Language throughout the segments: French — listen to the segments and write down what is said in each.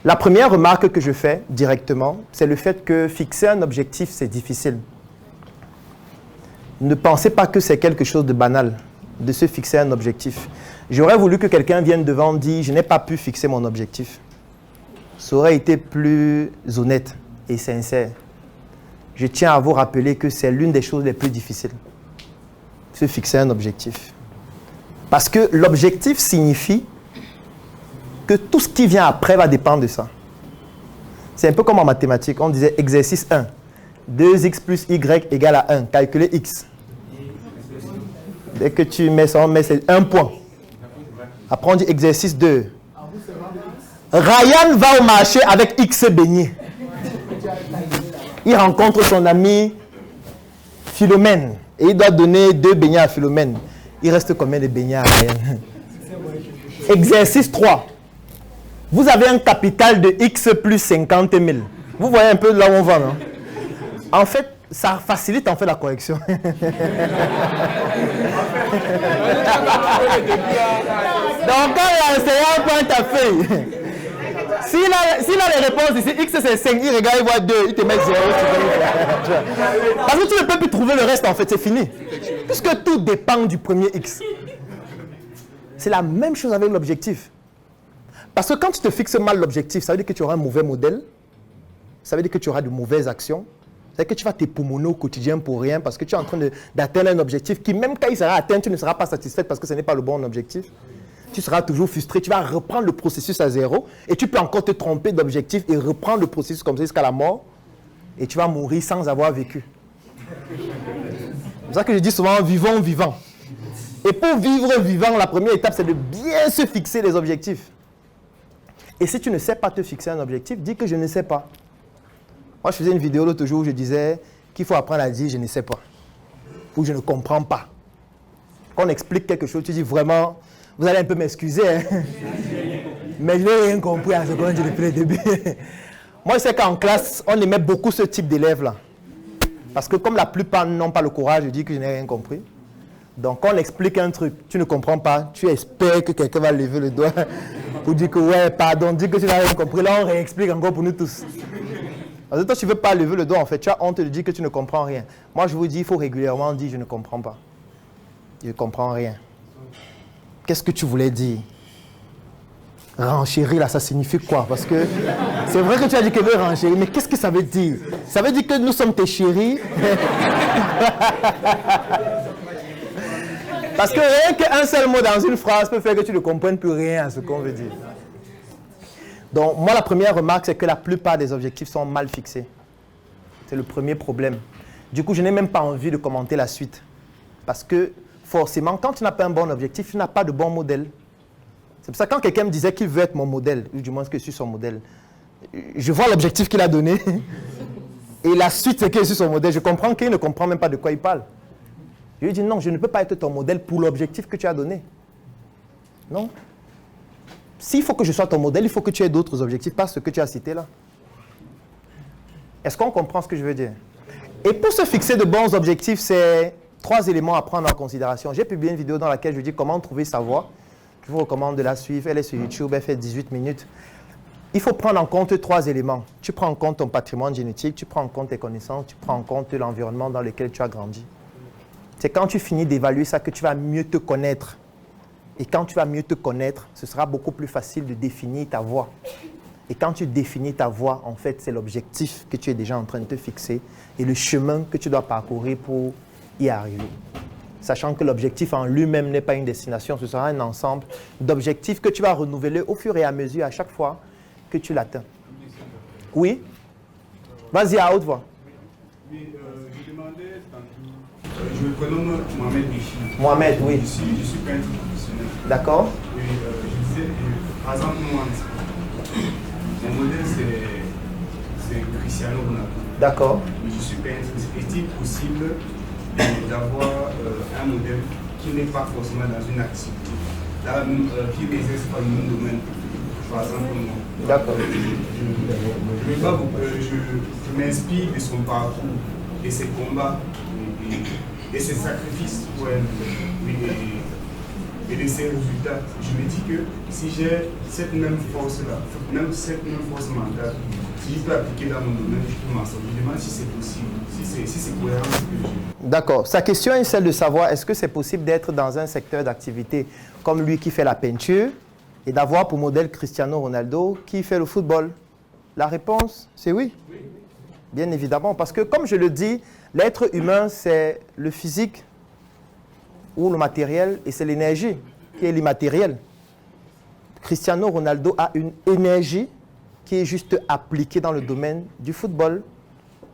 La première remarque que je fais directement, c'est le fait que fixer un objectif, c'est difficile. Ne pensez pas que c'est quelque chose de banal, de se fixer un objectif. J'aurais voulu que quelqu'un vienne devant et dise « Je n'ai pas pu fixer mon objectif ». Ça aurait été plus honnête et sincère. Je tiens à vous rappeler que c'est l'une des choses les plus difficiles. Se fixer un objectif. Parce que l'objectif signifie que tout ce qui vient après va dépendre de ça. C'est un peu comme en mathématiques. On disait exercice 1. 2x plus y égale à 1. Calculer x. Dès que tu mets ça, on met 1 point. Après, on dit exercice 2. Ryan va au marché avec x beignets. Il rencontre son ami Philomène. Et il doit donner 2 beignets à Philomène. Il reste combien de beignets à Ryan? Exercice 3. Vous avez un capital de x plus 50 000. Vous voyez un peu là où on va, non? En fait, ça facilite en fait la correction. Donc quand l'enseignant prend ta feuille, s'il a les réponses ici, x c'est 5, il regarde, il voit 2, il te met 0. Parce que tu ne peux plus trouver le reste en fait, c'est fini. Puisque tout dépend du premier x. C'est la même chose avec l'objectif. Parce que quand tu te fixes mal l'objectif, ça veut dire que tu auras un mauvais modèle, ça veut dire que tu auras de mauvaises actions, ça veut dire que tu vas t'époumoner au quotidien pour rien parce que tu es en train d'atteindre un objectif qui, même quand il sera atteint, tu ne seras pas satisfait parce que ce n'est pas le bon objectif. Tu seras toujours frustré, tu vas reprendre le processus à zéro et tu peux encore te tromper d'objectif et reprendre le processus comme ça jusqu'à la mort et tu vas mourir sans avoir vécu. C'est pour ça que je dis souvent, vivons vivant. Et pour vivre vivant, la première étape, c'est de bien se fixer les objectifs. Et si tu ne sais pas te fixer un objectif, dis que je ne sais pas. Moi, je faisais une vidéo l'autre jour où je disais qu'il faut apprendre à dire je ne sais pas. Ou je ne comprends pas. Quand on explique quelque chose, tu dis vraiment, vous allez un peu m'excuser, hein? Mais je n'ai rien compris à ce qu'on dit depuis le début. Moi, je sais qu'en classe, on aimait beaucoup ce type d'élèves-là. Parce que comme la plupart n'ont pas le courage de dire que je n'ai rien compris, donc quand on explique un truc, tu ne comprends pas, tu espères que quelqu'un va lever le doigt pour dire que ouais, pardon, dis que tu n'as rien compris. Là, on réexplique encore pour nous tous. Parce que toi, tu ne veux pas lever le doigt, en fait. Tu as honte de dire que tu ne comprends rien. Moi, je vous dis, il faut régulièrement dire je ne comprends pas. Je ne comprends rien. Qu'est-ce que tu voulais dire? Renchérir, là, ça signifie quoi? Parce que c'est vrai que tu as dit que tu veux renchérir, mais qu'est-ce que ça veut dire? Ça veut dire que nous sommes tes chéris? Parce que rien qu'un seul mot dans une phrase peut faire que tu ne comprennes plus rien à ce qu'on veut dire. Donc, moi, la première remarque, c'est que la plupart des objectifs sont mal fixés. C'est le premier problème. Du coup, je n'ai même pas envie de commenter la suite. Parce que, forcément, quand tu n'as pas un bon objectif, tu n'as pas de bon modèle. C'est pour ça que quand quelqu'un me disait qu'il veut être mon modèle, ou du moins que je suis son modèle, je vois l'objectif qu'il a donné, et la suite, c'est que je suis son modèle. Je comprends qu'il ne comprend même pas de quoi il parle. Je lui dis non, je ne peux pas être ton modèle pour l'objectif que tu as donné. Non. S'il faut que je sois ton modèle, il faut que tu aies d'autres objectifs, pas ce que tu as cité là. Est-ce qu'on comprend ce que je veux dire? Et pour se fixer de bons objectifs, c'est 3 éléments à prendre en considération. J'ai publié une vidéo dans laquelle je dis comment trouver sa voie. Je vous recommande de la suivre. Elle est sur YouTube, elle fait 18 minutes. Il faut prendre en compte 3 éléments. Tu prends en compte ton patrimoine génétique, tu prends en compte tes connaissances, tu prends en compte l'environnement dans lequel tu as grandi. C'est quand tu finis d'évaluer ça que tu vas mieux te connaître. Et quand tu vas mieux te connaître, ce sera beaucoup plus facile de définir ta voie. Et quand tu définis ta voie, en fait, c'est l'objectif que tu es déjà en train de te fixer et le chemin que tu dois parcourir pour y arriver. Sachant que l'objectif en lui-même n'est pas une destination, ce sera un ensemble d'objectifs que tu vas renouveler au fur et à mesure à chaque fois que tu l'atteins. Oui? Vas-y à haute voix. Oui, je demandais tantôt, je me prénomme Mohamed Bichi. Mohamed, oui. Je suis peintre professionnel. D'accord. Oui, je disais, par exemple, moi, mon modèle c'est Cristiano Ronaldo. D'accord. Je suis peintre. Est-il possible d'avoir un modèle qui n'est pas forcément dans une activité, là, qui n'exerce pas le même domaine, par exemple moi. D'accord. Je m'inspire de son parcours, de ses combats et ses sacrifices pour elle. et de ses résultats. Je me dis que si j'ai cette même force-là, même cette même force mentale, si je peux appliquer dans mon domaine, je peux m'en sortir. Je me demande si c'est possible, si c'est cohérent ce que j'ai. D'accord. Sa question est celle de savoir est-ce que c'est possible d'être dans un secteur d'activité comme lui qui fait la peinture et d'avoir pour modèle Cristiano Ronaldo qui fait le football. La réponse, c'est oui. Bien évidemment, parce que comme je le dis, l'être humain, c'est le physique ou le matériel et c'est l'énergie qui est l'immatériel. Cristiano Ronaldo a une énergie qui est juste appliquée dans le domaine du football.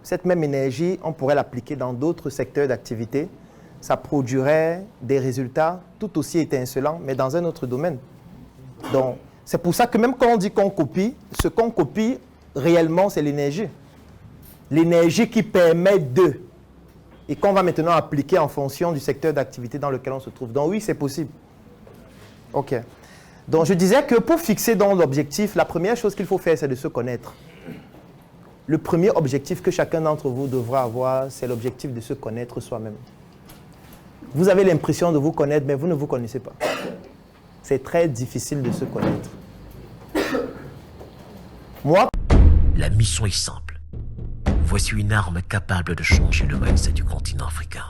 Cette même énergie, on pourrait l'appliquer dans d'autres secteurs d'activité. Ça produirait des résultats tout aussi étincelants, mais dans un autre domaine. Donc, c'est pour ça que même quand on dit qu'on copie, ce qu'on copie réellement, c'est l'énergie. L'énergie qui permet de, et qu'on va maintenant appliquer en fonction du secteur d'activité dans lequel on se trouve. Donc oui, c'est possible. OK. Donc je disais que pour fixer dans l'objectif, la première chose qu'il faut faire, c'est de se connaître. Le premier objectif que chacun d'entre vous devra avoir, c'est l'objectif de se connaître soi-même. Vous avez l'impression de vous connaître, mais vous ne vous connaissez pas. C'est très difficile de se connaître. Moi, la mission est simple. Voici une arme capable de changer le mindset du continent africain.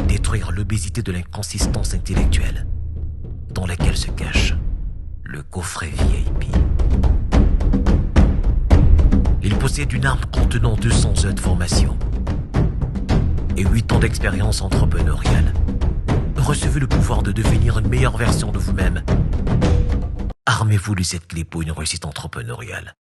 Détruire l'obésité de l'inconsistance intellectuelle dans laquelle se cache le coffret VIP. Il possède une arme contenant 200 heures de formation et 8 ans d'expérience entrepreneuriale. Recevez le pouvoir de devenir une meilleure version de vous-même. Armez-vous de cette clé pour une réussite entrepreneuriale.